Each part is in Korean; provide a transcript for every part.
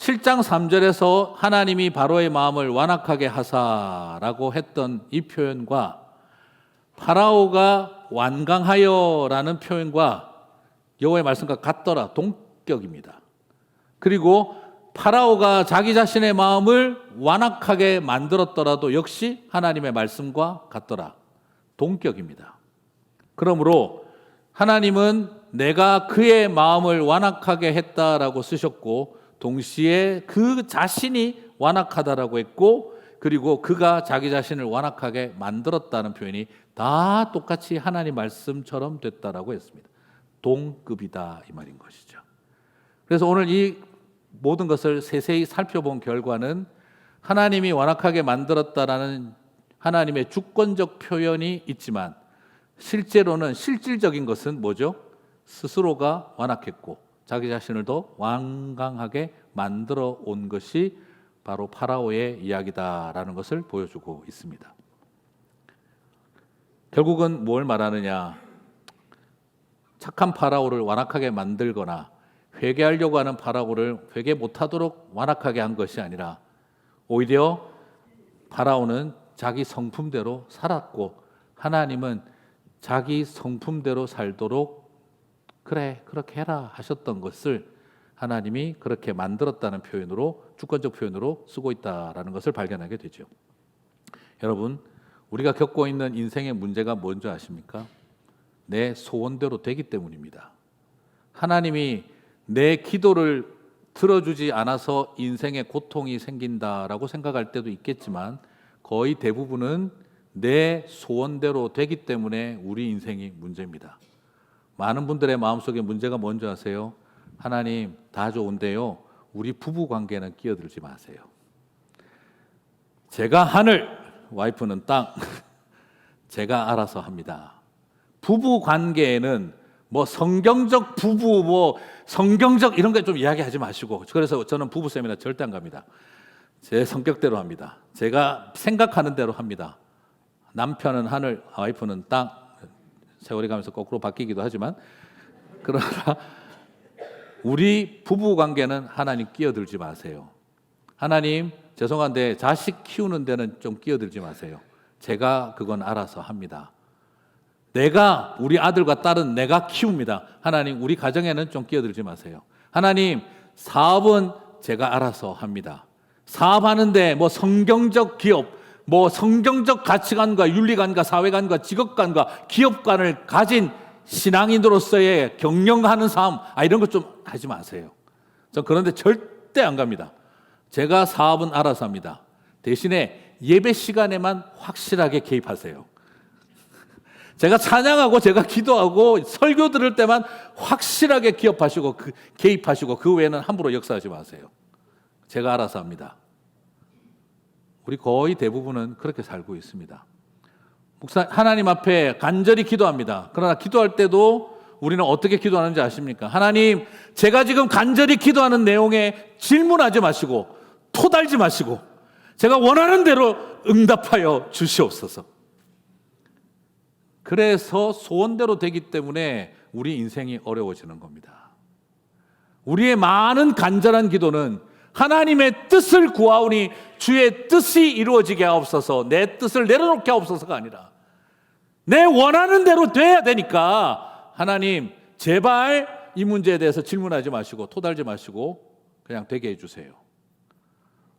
7장 3절에서 하나님이 바로의 마음을 완악하게 하사라고 했던 이 표현과 파라오가 완강하여라는 표현과 여호와의 말씀과 같더라, 동격입니다. 그리고 파라오가 자기 자신의 마음을 완악하게 만들었더라도 역시 하나님의 말씀과 같더라, 동격입니다. 그러므로 하나님은 내가 그의 마음을 완악하게 했다라고 쓰셨고, 동시에 그 자신이 완악하다라고 했고, 그리고 그가 자기 자신을 완악하게 만들었다는 표현이 다 똑같이 하나님 말씀처럼 됐다라고 했습니다. 동급이다 이 말인 것이죠. 그래서 오늘 이 모든 것을 세세히 살펴본 결과는 하나님이 완악하게 만들었다라는 하나님의 주권적 표현이 있지만, 실제로는 실질적인 것은 뭐죠? 스스로가 완악했고 자기 자신을 더 완강하게 만들어 온 것이 바로 파라오의 이야기다라는 것을 보여주고 있습니다. 결국은 뭘 말하느냐? 착한 파라오를 완악하게 만들거나 회개하려고 하는 파라오를 회개 못하도록 완악하게 한 것이 아니라, 오히려 파라오는 자기 성품대로 살았고 하나님은 자기 성품대로 살도록 그래 그렇게 해라 하셨던 것을 하나님이 그렇게 만들었다는 표현으로, 주권적 표현으로 쓰고 있다라는 것을 발견하게 되죠. 여러분, 우리가 겪고 있는 인생의 문제가 뭔지 아십니까? 내 소원대로 되기 때문입니다. 하나님이 내 기도를 들어주지 않아서 인생에 고통이 생긴다라고 생각할 때도 있겠지만, 거의 대부분은 내 소원대로 되기 때문에 우리 인생이 문제입니다. 많은 분들의 마음속에 문제가 뭔지 아세요? 하나님 다 좋은데요, 우리 부부 관계는 끼어들지 마세요. 제가 하늘, 와이프는 땅, 제가 알아서 합니다. 부부 관계에는 뭐 성경적 부부, 뭐 성경적 이런 거 좀 이야기하지 마시고, 그래서 저는 부부 세미나 절대 안 갑니다. 제 성격대로 합니다. 제가 생각하는 대로 합니다. 남편은 하늘, 와이프는 땅. 세월이 가면서 거꾸로 바뀌기도 하지만, 그러나 우리 부부 관계는 하나님 끼어들지 마세요. 하나님 죄송한데 자식 키우는 데는 좀 끼어들지 마세요. 제가 그건 알아서 합니다. 내가, 우리 아들과 딸은 내가 키웁니다. 하나님 우리 가정에는 좀 끼어들지 마세요. 하나님 사업은 제가 알아서 합니다. 사업하는데 뭐 성경적 기업, 뭐 성경적 가치관과 윤리관과 사회관과 직업관과 기업관을 가진 신앙인으로서의 경영하는 삶, 이런 것 좀 하지 마세요. 전 그런데 절대 안 갑니다. 제가 사업은 알아서 합니다. 대신에 예배 시간에만 확실하게 개입하세요. 제가 찬양하고 제가 기도하고 설교 들을 때만 확실하게 개입하시고 그 외에는 함부로 역사하지 마세요. 제가 알아서 합니다. 우리 거의 대부분은 그렇게 살고 있습니다. 목사, 하나님 앞에 간절히 기도합니다. 그러나 기도할 때도 우리는 어떻게 기도하는지 아십니까? 하나님, 제가 지금 간절히 기도하는 내용에 질문하지 마시고 토달지 마시고 제가 원하는 대로 응답하여 주시옵소서. 그래서 소원대로 되기 때문에 우리 인생이 어려워지는 겁니다. 우리의 많은 간절한 기도는 하나님의 뜻을 구하오니 주의 뜻이 이루어지게 하옵소서, 내 뜻을 내려놓게 하옵소서가 아니라 내 원하는 대로 돼야 되니까, 하나님 제발 이 문제에 대해서 질문하지 마시고 토달지 마시고 그냥 되게 해주세요.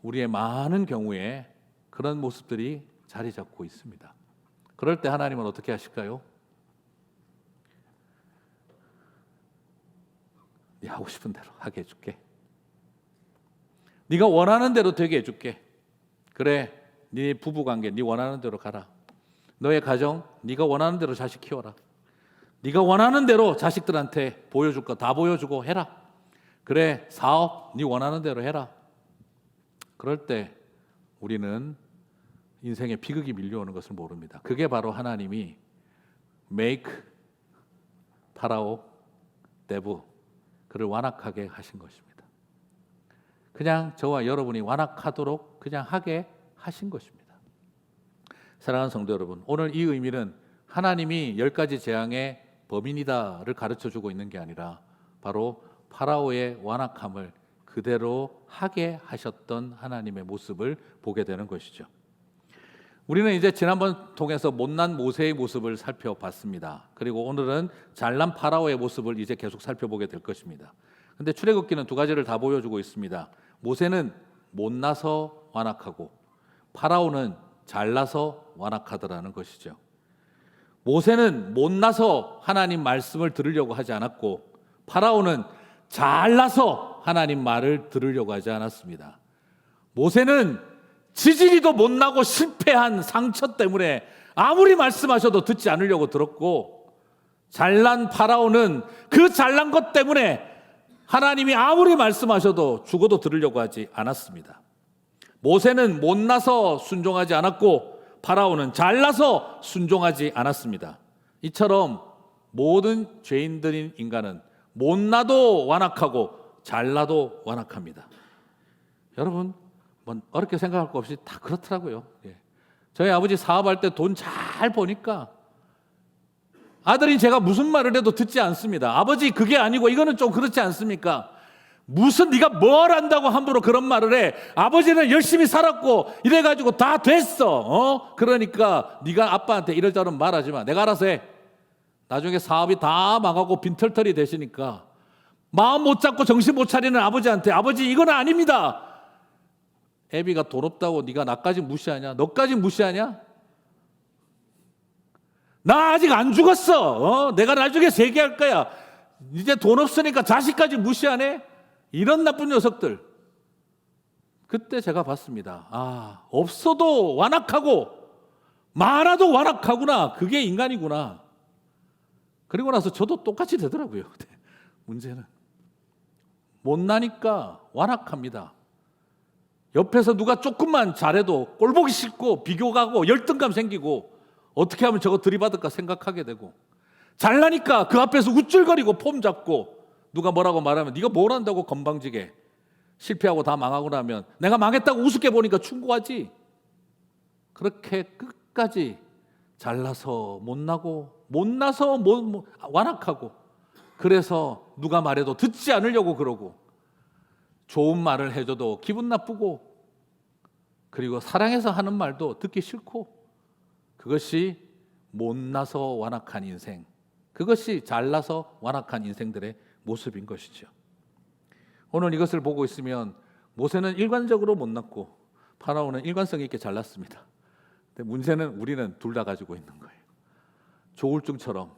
우리의 많은 경우에 그런 모습들이 자리 잡고 있습니다. 그럴 때 하나님은 어떻게 하실까요? 네 하고 싶은 대로 하게 해줄게. 네가 원하는 대로 되게 해줄게. 그래, 네 부부관계 네 원하는 대로 가라. 너의 가정 네가 원하는 대로 자식 키워라. 네가 원하는 대로 자식들한테 보여줄 거 다 보여주고 해라. 그래, 사업 네 원하는 대로 해라. 그럴 때 우리는 인생의 비극이 밀려오는 것을 모릅니다. 그게 바로 하나님이 make 파라오 네부, 그를 완악하게 하신 것입니다. 그냥 저와 여러분이 완악하도록 그냥 하게 하신 것입니다. 사랑하는 성도 여러분, 오늘 이 의미는 하나님이 10가지 재앙의 범인이다를 가르쳐주고 있는 게 아니라 바로 파라오의 완악함을 그 그대로 하게 하셨던 하나님의 모습을 보게 되는 것이죠. 우리는 이제 지난번 통해서 못난 모세의 모습을 살펴봤습니다. 그리고 오늘은 잘난 파라오의 모습을 이제 계속 살펴보게 될 것입니다. 근데 출애굽기는 두 가지를 다 보여주고 있습니다. 모세는 못나서 완악하고 파라오는 잘나서 완악하더라는 것이죠. 모세는 못나서 하나님 말씀을 들으려고 하지 않았고 파라오는 잘나서 하나님 말을 들으려고 하지 않았습니다. 모세는 지지리도 못나고 실패한 상처 때문에 아무리 말씀하셔도 듣지 않으려고 들었고, 잘난 파라오는 그 잘난 것 때문에 하나님이 아무리 말씀하셔도 죽어도 들으려고 하지 않았습니다. 모세는 못나서 순종하지 않았고 파라오는 잘나서 순종하지 않았습니다. 이처럼 모든 죄인들인 인간은 못나도 완악하고 잘나도 완악합니다. 여러분 뭐 어렵게 생각할 거 없이 다 그렇더라고요. 저희 아버지 사업할 때 돈 잘 버니까 아들이 제가 무슨 말을 해도 듣지 않습니다. 아버지 그게 아니고 이거는 좀 그렇지 않습니까? 무슨 네가 뭘 안다고 함부로 그런 말을 해. 아버지는 열심히 살았고 이래가지고 다 됐어. 그러니까 네가 아빠한테 이럴저럴 말하지 마. 내가 알아서 해. 나중에 사업이 다 망하고 빈털털이 되시니까 마음 못 잡고 정신 못 차리는 아버지한테 아버지 이건 아닙니다. 애비가 돈 없다고 네가 나까지 무시하냐? 너까지 무시하냐? 나 아직 안 죽었어. 내가 나중에 세계할 거야. 이제 돈 없으니까 자식까지 무시하네? 이런 나쁜 녀석들. 그때 제가 봤습니다. 없어도 완악하고 많아도 완악하구나. 그게 인간이구나. 그리고 나서 저도 똑같이 되더라고요. 문제는 못나니까 완악합니다. 옆에서 누가 조금만 잘해도 꼴보기 싫고 비교가고 열등감 생기고 어떻게 하면 저거 들이받을까 생각하게 되고, 잘나니까 그 앞에서 우쭐거리고 폼 잡고 누가 뭐라고 말하면 네가 뭘 한다고 건방지게, 실패하고 다 망하고 나면 내가 망했다고 우습게 보니까 충고하지. 그렇게 끝까지 잘나서 못나고 못나서 완악하고, 그래서 누가 말해도 듣지 않으려고 그러고, 좋은 말을 해줘도 기분 나쁘고, 그리고 사랑해서 하는 말도 듣기 싫고, 그것이 못나서 완악한 인생, 그것이 잘나서 완악한 인생들의 모습인 것이죠. 오늘 이것을 보고 있으면 모세는 일관적으로 못났고 파라오는 일관성 있게 잘났습니다. 근데 문제는 우리는 둘 다 가지고 있는 거예요. 조울증처럼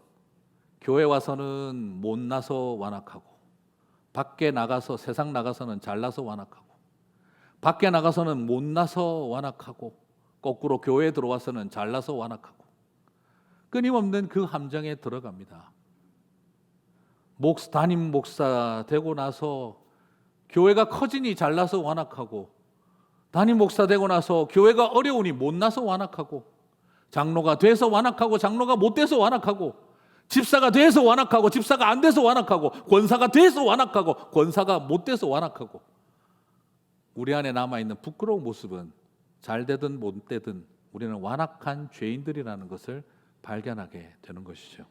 교회 와서는 못나서 완악하고, 밖에 나가서 세상 나가서는 잘나서 완악하고, 밖에 나가서는 못나서 완악하고, 거꾸로 교회에 들어와서는 잘나서 완악하고, 끊임없는 그 함정에 들어갑니다. 담임 목사 되고 나서 교회가 커지니 잘나서 완악하고, 담임 목사 되고 나서 교회가 어려우니 못나서 완악하고, 장로가 돼서 완악하고 장로가 못 돼서 완악하고, 집사가 돼서 완악하고 집사가 안 돼서 완악하고, 권사가 돼서 완악하고 권사가 못 돼서 완악하고, 우리 안에 남아있는 부끄러운 모습은 잘 되든 못 되든 우리는 완악한 죄인들이라는 것을 발견하게 되는 것이죠.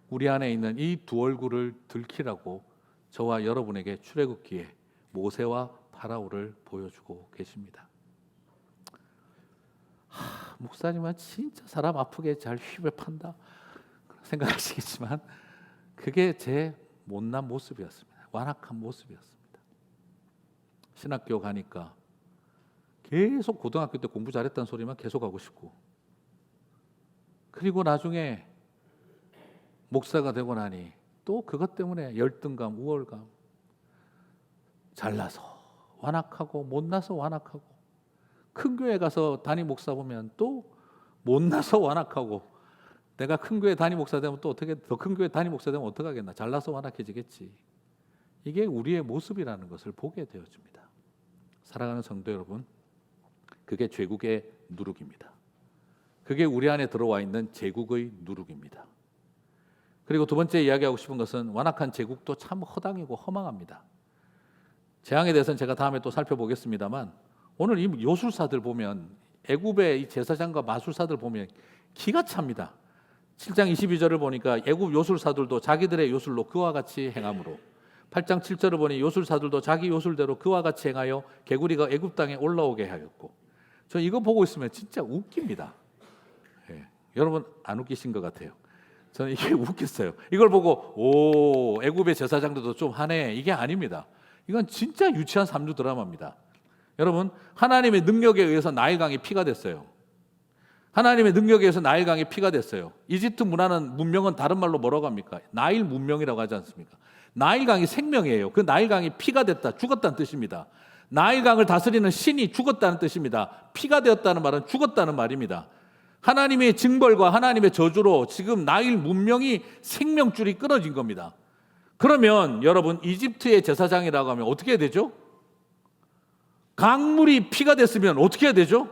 우리 안에 있는 이 두 얼굴을 들키라고 저와 여러분에게 출애굽기에 모세와 파라오를 보여주고 계십니다. 목사님은 진짜 사람 아프게 잘 휘을 판다 생각하시겠지만 그게 제 못난 모습이었습니다. 완악한 모습이었습니다. 신학교 가니까 계속 고등학교 때 공부 잘했다는 소리만 계속 하고 싶고, 그리고 나중에 목사가 되고 나니 또 그것 때문에 열등감, 우월감, 잘나서 완악하고 못나서 완악하고, 큰 교회 가서 담임 목사 보면 또 못나서 완악하고, 내가 큰 교회 담임 목사 되면 또 어떻게, 더 큰 교회 담임 목사 되면 어떡하겠나, 잘나서 완악해지겠지. 이게 우리의 모습이라는 것을 보게 되어집니다. 사랑하는 성도 여러분, 그게 죄국의 누룩입니다. 그게 우리 안에 들어와 있는 제국의 누룩입니다. 그리고 두 번째 이야기하고 싶은 것은 완악한 제국도 참 허당이고 허망합니다. 재앙에 대해서는 제가 다음에 또 살펴보겠습니다만, 오늘 이 요술사들 보면, 애굽의 이 제사장과 마술사들 보면 기가 찹니다. 7장 22절을 보니까 애굽 요술사들도 자기들의 요술로 그와 같이 행함으로 8장 7절을 보니 요술사들도 자기 요술대로 그와 같이 행하여 개구리가 애굽 땅에 올라오게 하였고. 저 이거 보고 있으면 진짜 웃깁니다. 예. 여러분 안 웃기신 것 같아요. 저는 이게 웃겼어요. 이걸 보고 오, 애굽의 제사장들도 좀 하네. 이게 아닙니다. 이건 진짜 유치한 삼류 드라마입니다. 여러분, 하나님의 능력에 의해서 나일강이 피가 됐어요. 하나님의 능력에 의해서 나일강이 피가 됐어요. 이집트 문명은 다른 말로 뭐라고 합니까? 나일 문명이라고 하지 않습니까? 나일강이 생명이에요. 그 나일강이 피가 됐다, 죽었다는 뜻입니다. 나일강을 다스리는 신이 죽었다는 뜻입니다. 피가 되었다는 말은 죽었다는 말입니다. 하나님의 징벌과 하나님의 저주로 지금 나일 문명이 생명줄이 끊어진 겁니다. 그러면 여러분, 이집트의 제사장이라고 하면 어떻게 해야 되죠? 강물이 피가 됐으면 어떻게 해야 되죠?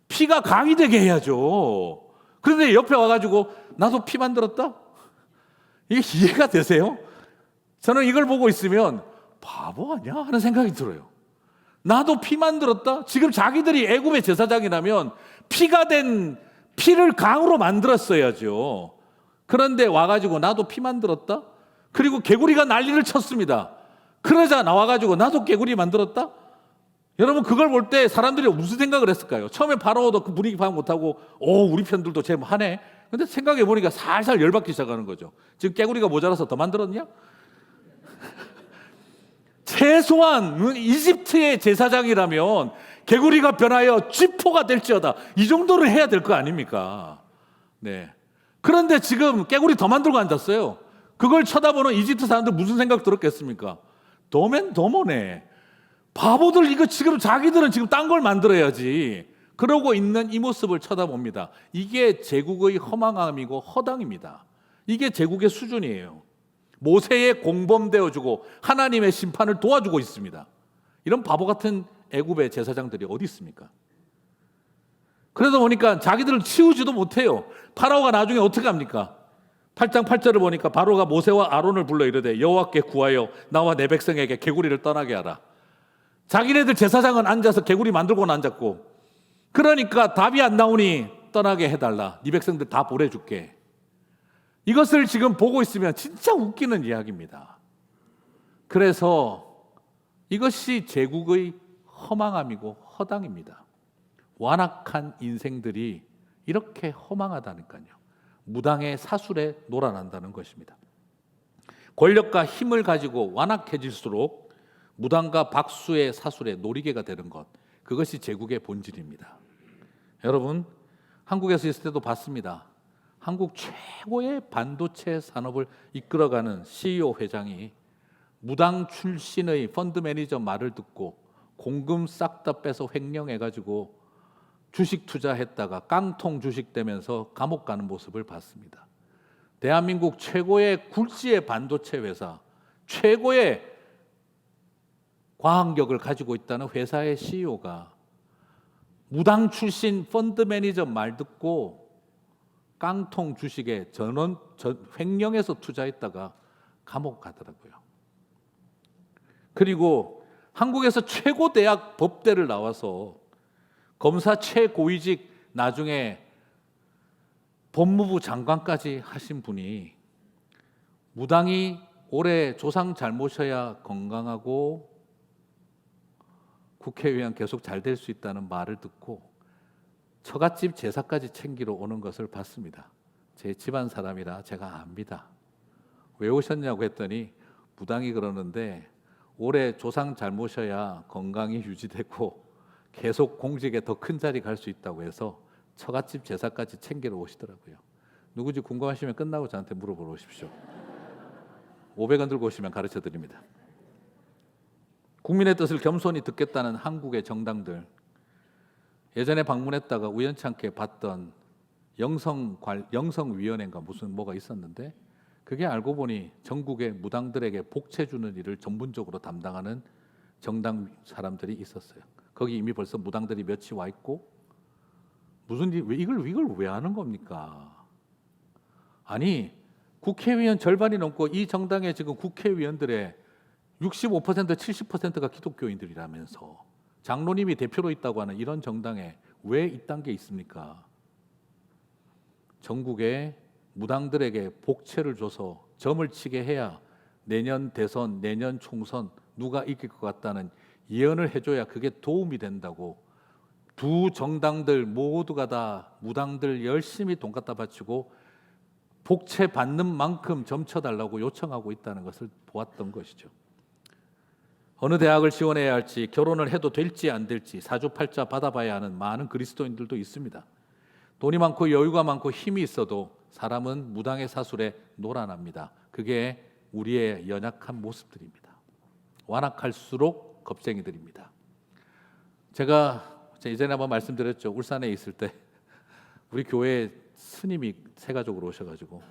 피가 강이 되게 해야죠. 그런데 옆에 와가지고 나도 피 만들었다? 이게 이해가 되세요? 저는 이걸 보고 있으면 바보 아니야? 하는 생각이 들어요. 나도 피 만들었다? 지금 자기들이 애굽의 제사장이라면 피가 된 피를 강으로 만들었어야죠. 그런데 와가지고 나도 피 만들었다? 그리고 개구리가 난리를 쳤습니다. 그러자 나와가지고 나도 개구리 만들었다? 여러분, 그걸 볼 때 사람들이 무슨 생각을 했을까요? 처음에 바로도 그 분위기 파악 못하고 우리 편들도 쟤 하네. 근데 생각해 보니까 살살 열받기 시작하는 거죠. 지금 개구리가 모자라서 더 만들었냐? 최소한 이집트의 제사장이라면 개구리가 변하여 쥐포가 될지어다, 이 정도는 해야 될 거 아닙니까? 네. 그런데 지금 개구리 더 만들고 앉았어요. 그걸 쳐다보는 이집트 사람들 무슨 생각 들었겠습니까? 더맨 더머네. 바보들, 이거 지금 자기들은 지금 딴 걸 만들어야지. 그러고 있는 이 모습을 쳐다봅니다. 이게 제국의 허망함이고 허당입니다. 이게 제국의 수준이에요. 모세의 공범되어주고 하나님의 심판을 도와주고 있습니다. 이런 바보 같은 애굽의 제사장들이 어디 있습니까? 그래서 보니까 자기들을 치우지도 못해요. 파라오가 나중에 어떻게 합니까? 8장 8절을 보니까 바로가 모세와 아론을 불러 이르되 여호와께 구하여 나와 내 백성에게 개구리를 떠나게 하라. 자기네들 제사장은 앉아서 개구리 만들고는 앉았고, 그러니까 답이 안 나오니 떠나게 해달라. 네 백성들 다 보내줄게. 이것을 지금 보고 있으면 진짜 웃기는 이야기입니다. 그래서 이것이 제국의 허망함이고 허당입니다. 완악한 인생들이 이렇게 허망하다니까요. 무당의 사술에 놀아난다는 것입니다. 권력과 힘을 가지고 완악해질수록 무당과 박수의 사술에 놀이개가 되는 것, 그것이 제국의 본질입니다. 여러분, 한국에서 있을 때도 봤습니다. 한국 최고의 반도체 산업을 이끌어가는 CEO 회장이 무당 출신의 펀드 매니저 말을 듣고 공금 싹 다 빼서 횡령해가지고 주식 투자했다가 깡통 주식 되면서 감옥 가는 모습을 봤습니다. 대한민국 최고의 굴지의 반도체 회사, 최고의 과학력을 가지고 있다는 회사의 CEO가 무당 출신 펀드 매니저 말 듣고 깡통 주식에 횡령해서 투자했다가 감옥 가더라고요. 그리고 한국에서 최고 대학 법대를 나와서 검사 최고위직, 나중에 법무부 장관까지 하신 분이 무당이 올해 조상 잘 모셔야 건강하고 국회의원 계속 잘 될 수 있다는 말을 듣고 처갓집 제사까지 챙기러 오는 것을 봤습니다. 제 집안 사람이라 제가 압니다. 왜 오셨냐고 했더니 무당이 그러는데 올해 조상 잘 모셔야 건강이 유지되고 계속 공직에 더 큰 자리 갈 수 있다고 해서 처갓집 제사까지 챙기러 오시더라고요. 누구지 궁금하시면 끝나고 저한테 물어보러 오십시오. 500원 들고 오시면 가르쳐 드립니다. 국민의 뜻을 겸손히 듣겠다는 한국의 정당들, 예전에 방문했다가 우연찮게 봤던 영성위원회인가 무슨 뭐가 있었는데, 그게 알고 보니 전국의 무당들에게 복채 주는 일을 전문적으로 담당하는 정당 사람들이 있었어요. 거기 이미 벌써 무당들이 몇이 와 있고, 무슨 일, 이걸 왜 하는 겁니까? 아니, 국회의원 절반이 넘고 이 정당의 지금 국회의원들의 65% 70%가 기독교인들이라면서 장로님이 대표로 있다고 하는 이런 정당에 왜 이딴 게 있습니까? 전국의 무당들에게 복채를 줘서 점을 치게 해야 내년 대선, 내년 총선 누가 이길 것 같다는 예언을 해줘야 그게 도움이 된다고 두 정당들 모두가 다 무당들 열심히 돈 갖다 바치고 복채 받는 만큼 점쳐달라고 요청하고 있다는 것을 보았던 것이죠. 어느 대학을 지원해야 할지, 결혼을 해도 될지 안 될지 사주팔자 받아봐야 하는 많은 그리스도인들도 있습니다. 돈이 많고 여유가 많고 힘이 있어도 사람은 무당의 사술에 놀아납니다. 그게 우리의 연약한 모습들입니다. 완악할수록 겁쟁이들입니다. 제가 이전에 한번 말씀드렸죠. 울산에 있을 때 우리 교회에 스님이 세가족으로 오셔가지고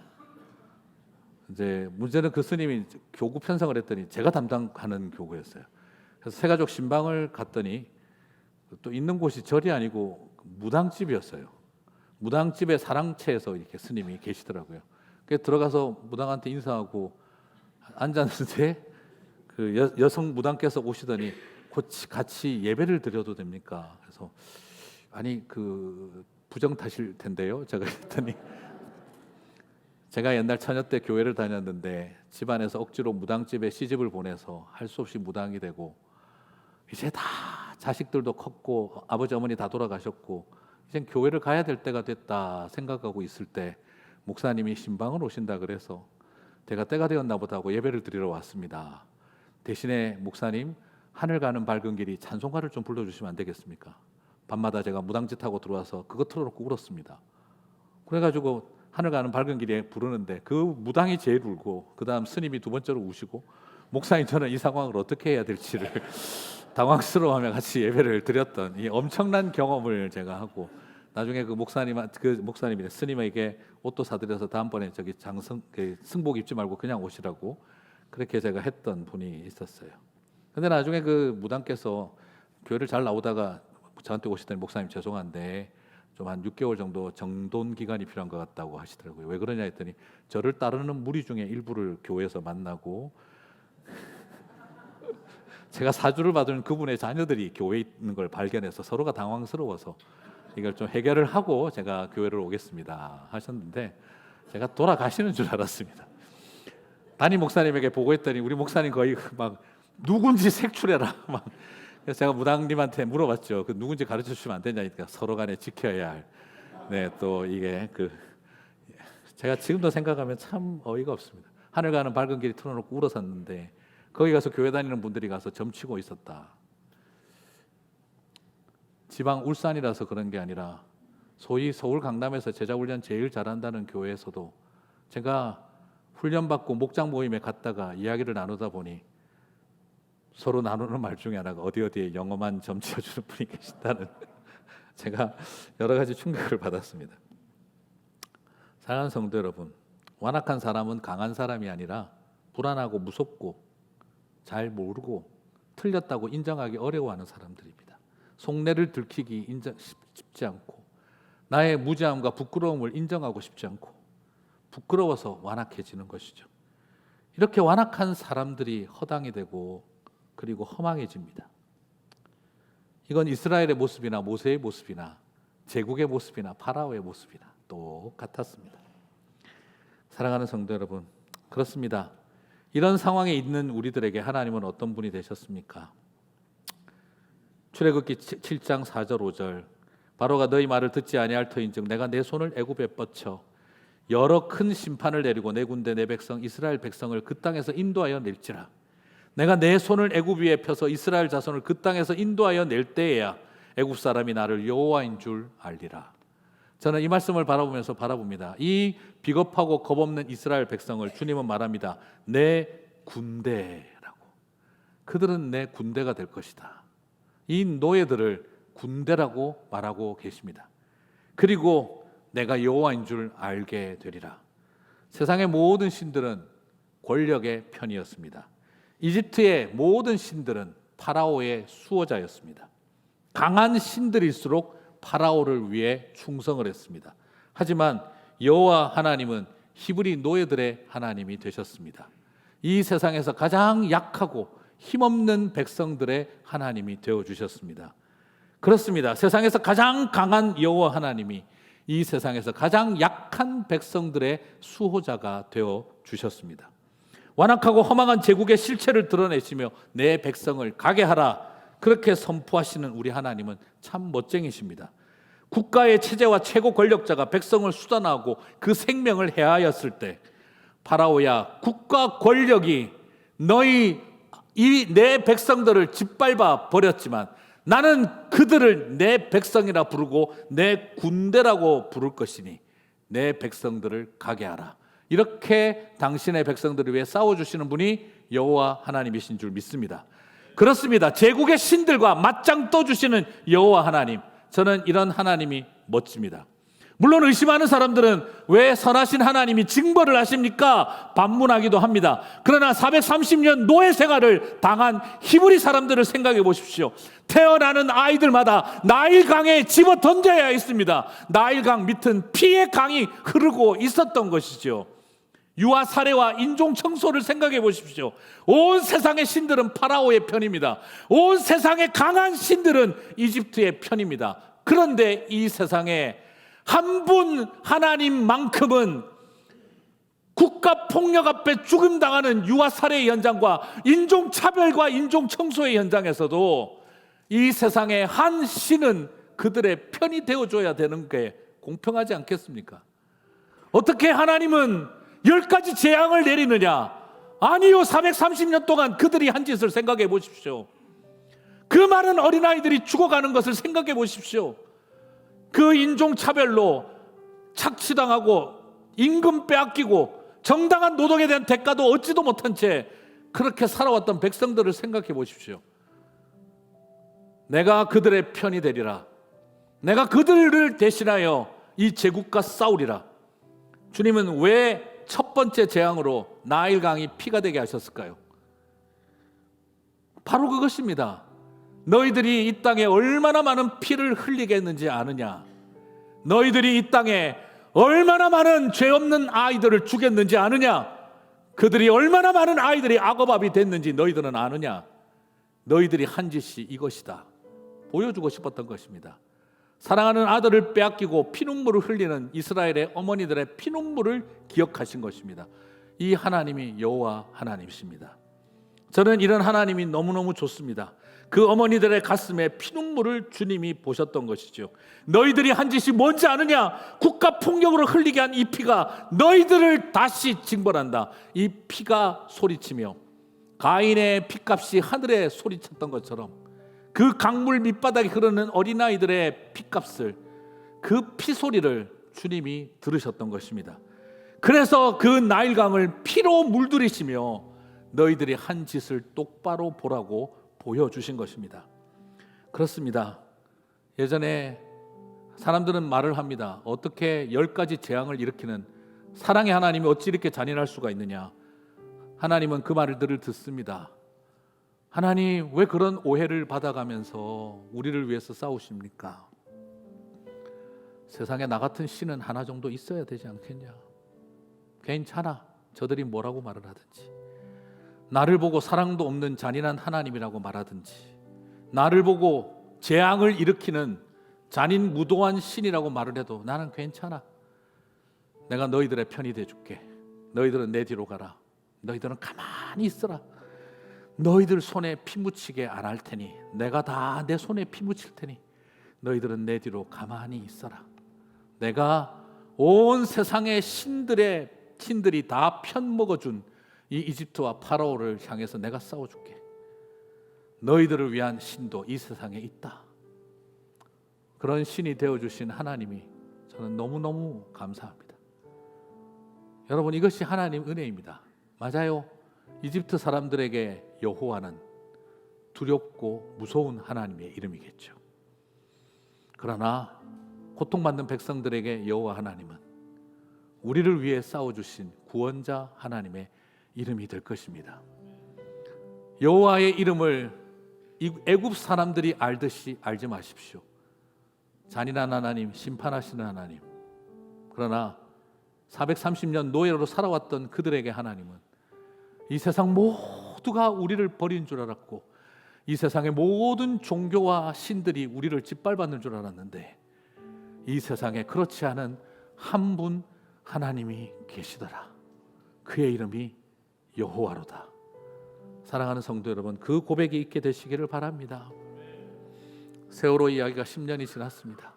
이제 문제는 그 스님이 교구 편성을 했더니 제가 담당하는 교구였어요. 그래서 세가족 신방을 갔더니 또 있는 곳이 절이 아니고 무당집이었어요. 무당집의 사랑채에서 이렇게 스님이 계시더라고요. 그래서 들어가서 무당한테 인사하고 앉았는데 그 여성 무당께서 오시더니 같이 예배를 드려도 됩니까? 그래서 아니 그 부정 타실 텐데요. 제가 했더니 제가 옛날 처녀 때 교회를 다녔는데 집안에서 억지로 무당집에 시집을 보내서 할 수 없이 무당이 되고 이제 다 자식들도 컸고 아버지 어머니 다 돌아가셨고 이제 교회를 가야 될 때가 됐다 생각하고 있을 때 목사님이 신방을 오신다 그래서 제가 때가 되었나 보다 하고 예배를 드리러 왔습니다. 대신에 목사님 하늘 가는 밝은 길이 찬송가를 좀 불러주시면 안 되겠습니까? 밤마다 제가 무당짓 하고 들어와서 그거 틀어놓고 울었습니다. 그래가지고 하늘 가는 밝은 길에 부르는데 그 무당이 제일 울고 그 다음 스님이 두 번째로 우시고 목사님 저는 이 상황을 어떻게 해야 될지를 당황스러워하며 같이 예배를 드렸던 이 엄청난 경험을 제가 하고 나중에 그 목사님이 스님에게 옷도 사드려서 다음번에 저기 승복 입지 말고 그냥 오시라고 그렇게 제가 했던 분이 있었어요. 근데 나중에 그 무당께서 교회를 잘 나오다가 저한테 오시더니 목사님 죄송한데 좀 한 6개월 정도 정돈 기간이 필요한 것 같다고 하시더라고요. 왜 그러냐 했더니 저를 따르는 무리 중에 일부를 교회에서 만나고 제가 사주를 받은 그분의 자녀들이 교회에 있는 걸 발견해서 서로가 당황스러워서 이걸 좀 해결을 하고 제가 교회를 오겠습니다 하셨는데 제가 돌아가시는 줄 알았습니다. 담임 목사님에게 보고했더니 우리 목사님 거의 막 누군지 색출해라 막. 그래서 제가 무당님한테 물어봤죠. 그 누군지 가르쳐 주시면 안 되냐니까 서로 간에 지켜야 할. 네, 또 이게 제가 지금도 생각하면 참 어이가 없습니다. 하늘 가는 밝은 길이 틀어놓고 울었었는데 거기 가서 교회 다니는 분들이 가서 점치고 있었다. 지방 울산이라서 그런 게 아니라 소위 서울 강남에서 제자훈련 제일 잘한다는 교회에서도 제가 훈련받고 목장 모임에 갔다가 이야기를 나누다 보니 서로 나누는 말 중에 하나가 어디에 영어만 점치어주는 분이 계신다는 제가 여러 가지 충격을 받았습니다. 사랑하는 성도 여러분, 완악한 사람은 강한 사람이 아니라 불안하고 무섭고 잘 모르고 틀렸다고 인정하기 어려워하는 사람들입니다. 속내를 들키기 쉽지 않고 나의 무지함과 부끄러움을 인정하고 싶지 않고 부끄러워서 완악해지는 것이죠. 이렇게 완악한 사람들이 허당이 되고 그리고 허망해집니다. 이건 이스라엘의 모습이나 모세의 모습이나 제국의 모습이나 파라오의 모습이나 똑같았습니다. 사랑하는 성도 여러분, 그렇습니다. 이런 상황에 있는 우리들에게 하나님은 어떤 분이 되셨습니까? 출애굽기 7장 4절 5절 바로가 너희 말을 듣지 아니할 터인즉 내가 내 손을 애굽에 뻗쳐 여러 큰 심판을 내리고 내 군대 내 백성 이스라엘 백성을 그 땅에서 인도하여 낼지라. 내가 내 손을 애굽 위에 펴서 이스라엘 자손을 그 땅에서 인도하여 낼 때에야 애굽 사람이 나를 여호와인 줄 알리라. 저는 이 말씀을 바라봅니다. 이 비겁하고 겁없는 이스라엘 백성을 주님은 말합니다. 내 군대라고. 그들은 내 군대가 될 것이다. 이 노예들을 군대라고 말하고 계십니다. 그리고 내가 여호와인 줄 알게 되리라. 세상의 모든 신들은 권력의 편이었습니다. 이집트의 모든 신들은 파라오의 수호자였습니다. 강한 신들일수록 파라오를 위해 충성을 했습니다. 하지만 여호와 하나님은 히브리 노예들의 하나님이 되셨습니다. 이 세상에서 가장 약하고 힘없는 백성들의 하나님이 되어주셨습니다. 그렇습니다. 세상에서 가장 강한 여호와 하나님이 이 세상에서 가장 약한 백성들의 수호자가 되어주셨습니다. 완악하고 허망한 제국의 실체를 드러내시며 내 백성을 가게 하라, 그렇게 선포하시는 우리 하나님은 참 멋쟁이십니다. 국가의 체제와 최고 권력자가 백성을 수단하고 그 생명을 해하였을 때, 파라오야, 국가 권력이 너희 내 백성들을 짓밟아 버렸지만 나는 그들을 내 백성이라 부르고 내 군대라고 부를 것이니 내 백성들을 가게 하라. 이렇게 당신의 백성들을 위해 싸워주시는 분이 여호와 하나님이신 줄 믿습니다. 그렇습니다. 제국의 신들과 맞짱 떠주시는 여호와 하나님, 저는 이런 하나님이 멋집니다. 물론 의심하는 사람들은 왜 선하신 하나님이 징벌을 하십니까? 반문하기도 합니다. 그러나 430년 노예 생활을 당한 히브리 사람들을 생각해 보십시오. 태어나는 아이들마다 나일강에 집어 던져야 했습니다. 나일강 밑은 피의 강이 흐르고 있었던 것이죠. 유아 살해와 인종 청소를 생각해 보십시오. 온 세상의 신들은 파라오의 편입니다. 온 세상의 강한 신들은 이집트의 편입니다. 그런데 이 세상에 한 분 하나님만큼은 국가 폭력 앞에 죽임당하는 유아 살해 현장과 인종 차별과 인종 청소의 현장에서도 이 세상의 한 신은 그들의 편이 되어줘야 되는 게 공평하지 않겠습니까? 어떻게 하나님은 10가지 재앙을 내리느냐? 아니요, 430년 동안 그들이 한 짓을 생각해 보십시오. 그 많은 어린아이들이 죽어가는 것을 생각해 보십시오. 그 인종차별로 착취당하고 임금 빼앗기고 정당한 노동에 대한 대가도 얻지도 못한 채 그렇게 살아왔던 백성들을 생각해 보십시오. 내가 그들의 편이 되리라. 내가 그들을 대신하여 이 제국과 싸우리라. 주님은 왜 첫 번째 재앙으로 나일강이 피가 되게 하셨을까요? 바로 그것입니다. 너희들이 이 땅에 얼마나 많은 피를 흘리게 했는지 아느냐? 너희들이 이 땅에 얼마나 많은 죄 없는 아이들을 죽였는지 아느냐? 그들이 얼마나 많은 아이들이 악어밥이 됐는지 너희들은 아느냐? 너희들이 한 짓이 이것이다. 보여주고 싶었던 것입니다. 사랑하는 아들을 빼앗기고 피눈물을 흘리는 이스라엘의 어머니들의 피눈물을 기억하신 것입니다. 이 하나님이 여호와 하나님이십니다. 저는 이런 하나님이 너무너무 좋습니다. 그 어머니들의 가슴에 피눈물을 주님이 보셨던 것이죠. 너희들이 한 짓이 뭔지 아느냐? 국가 폭력으로 흘리게 한 이 피가 너희들을 다시 징벌한다. 이 피가 소리치며 가인의 피값이 하늘에 소리쳤던 것처럼 그 강물 밑바닥에 흐르는 어린아이들의 피값을, 그 피소리를 주님이 들으셨던 것입니다. 그래서 그 나일강을 피로 물들이시며 너희들이 한 짓을 똑바로 보라고 보여주신 것입니다. 그렇습니다. 예전에 사람들은 말을 합니다. 어떻게 10가지 재앙을 일으키는 사랑의 하나님이 어찌 이렇게 잔인할 수가 있느냐. 하나님은 그 말을 늘 듣습니다. 하나님, 왜 그런 오해를 받아가면서 우리를 위해서 싸우십니까? 세상에 나 같은 신은 하나 정도 있어야 되지 않겠냐? 괜찮아, 저들이 뭐라고 말을 하든지, 나를 보고 사랑도 없는 잔인한 하나님이라고 말하든지, 나를 보고 재앙을 일으키는 잔인 무도한 신이라고 말을 해도 나는 괜찮아. 내가 너희들의 편이 돼줄게. 너희들은 내 뒤로 가라. 너희들은 가만히 있어라. 너희들 손에 피 묻히게 안 할 테니, 내가 다 내 손에 피 묻힐 테니 너희들은 내 뒤로 가만히 있어라. 내가 온 세상의 신들이 다 편먹어준 이 이집트와 파라오를 향해서 내가 싸워줄게. 너희들을 위한 신도 이 세상에 있다. 그런 신이 되어주신 하나님이 저는 너무너무 감사합니다. 여러분, 이것이 하나님 은혜입니다. 맞아요. 이집트 사람들에게 여호와는 두렵고 무서운 하나님의 이름이겠죠. 그러나 고통받는 백성들에게 여호와 하나님은 우리를 위해 싸워주신 구원자 하나님의 이름이 될 것입니다. 여호와의 이름을 애굽 사람들이 알듯이 알지 마십시오. 잔인한 하나님, 심판하시는 하나님. 그러나 430년 노예로 살아왔던 그들에게 하나님은 이 세상 모두가 우리를 버린 줄 알았고, 이 세상의 모든 종교와 신들이 우리를 짓밟았는 줄 알았는데, 이 세상에 그렇지 않은 한 분 하나님이 계시더라. 그의 이름이 여호와로다. 사랑하는 성도 여러분, 그 고백이 있게 되시기를 바랍니다. 세월호 이야기가 10년이 지났습니다.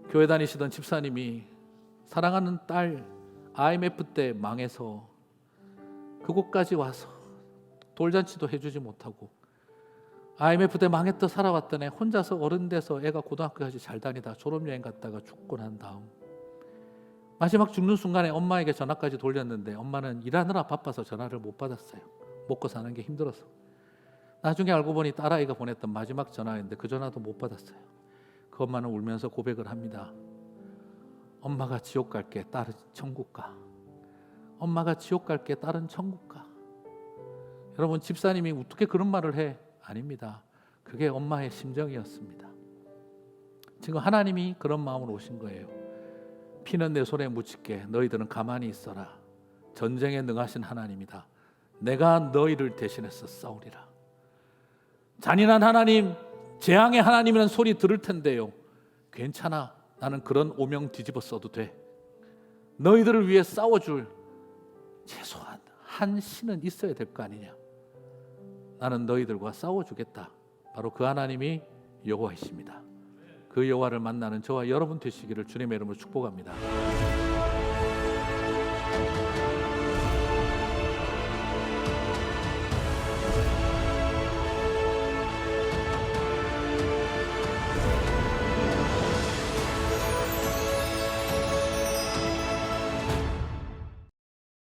교회 다니시던 집사님이 사랑하는 딸 IMF 때 망해서 그곳까지 와서 돌잔치도 해주지 못하고 IMF 때 망했다 살아왔던 애 혼자서 어른 돼서 애가 고등학교까지 잘 다니다 졸업여행 갔다가 죽고 난 다음 마지막 죽는 순간에 엄마에게 전화까지 돌렸는데 엄마는 일하느라 바빠서 전화를 못 받았어요. 먹고 사는 게 힘들어서. 나중에 알고 보니 딸아이가 보냈던 마지막 전화인데 그 전화도 못 받았어요. 그 엄마는 울면서 고백을 합니다. 엄마가 지옥 갈게, 딸은 천국 가. 엄마가 지옥 갈게, 딸은 천국 가. 여러분, 집사님이 어떻게 그런 말을 해? 아닙니다. 그게 엄마의 심정이었습니다. 지금 하나님이 그런 마음으로 오신 거예요. 피는 내 손에 묻힐게. 너희들은 가만히 있어라. 전쟁에 능하신 하나님이다. 내가 너희를 대신해서 싸우리라. 잔인한 하나님, 재앙의 하나님이라는 소리 들을 텐데요. 괜찮아. 나는 그런 오명 뒤집어 써도 돼. 너희들을 위해 싸워줄 최소한 한 신은 있어야 될 거 아니냐. 나는 너희들과 싸워주겠다. 바로 그 하나님이 여호와이십니다. 그 여호와를 만나는 저와 여러분 되시기를 주님의 이름으로 축복합니다.